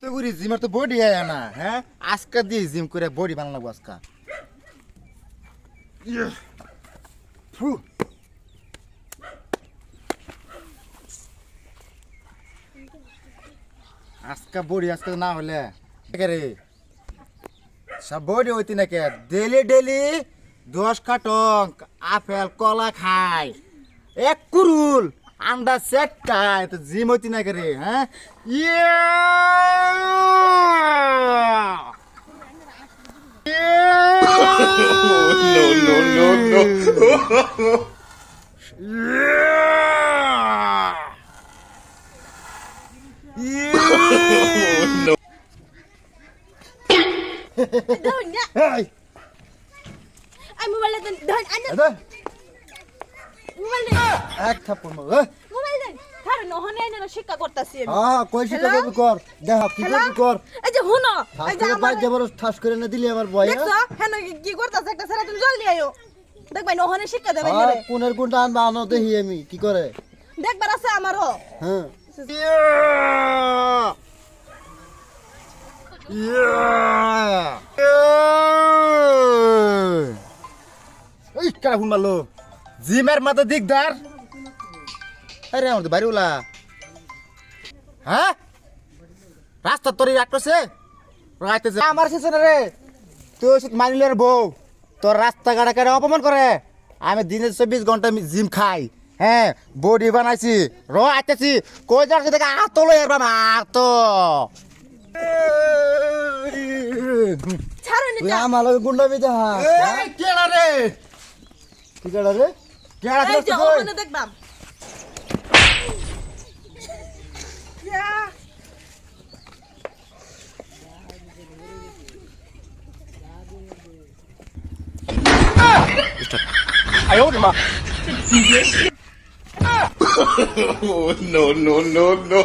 তো করি জিমের তো বডি আয় না, হ্যাঁ আজকে দিয়ে জিম করে বডি বানাবো আজকে। ফু আজকে বডি আজকে না হলে রে সব বডি হইতি না কে ডেলি ডেলি 10 কার্টন আপেল কলা খায়, এক কুরুল আন্ডা সেট খায়, তো জিম হইতি না কে রে, হ্যাঁ No, no, no, no. No. Doon nga. এই Ay, mawala doon. Doon, ano? এদে Mawala doon. এক থাপ্পড় মার। Mawala doon. কারণ ওখানে এনে শিক্ষা করতেছি আমি। হ্যাঁ কইছি তো Hello? কবি কর দেখ কি Hello? করবি কর। এই যে হুনো ঠাস এই যে করে আমার পাঁচ জবর ঠাস করে না দিলি আমার বয়। দেখছো হেন কি করতেছে একটা ছেলে তুমি জলদি আইও দেখবাই না ওখানে শিক্ষা দেবেন হ্যাঁ রে কোনের কোনটা আনবা আনো দেখি আমি কি করে। দেখবার আছে আমারও হ্যাঁ ওই কারা ফোন মারলো জিমের মাথা দিকদার। আরে আমার তো বাড়ি ওলা, হ্যাঁ রাস্তা তোর রাখছে রাইতে যে আমার শেষ রে তুই মানিলের বউ তোর রাস্তা গাড়া কেটে অপমান করে। আমি দিনে 24 ঘন্টা জিম খাই, হ্যাঁ বডি বানাইছি র আইতেছি কই যাচ্ছি দেখে আতো লই আর বাবা আতো ছাড়ুন তুই এটা আমার লগে গুন্ডা বিদা এই কেডা রে কি কেডা রে কেডা এই যে তুই ওখানে দেখবাম Oh, no, no, no, no.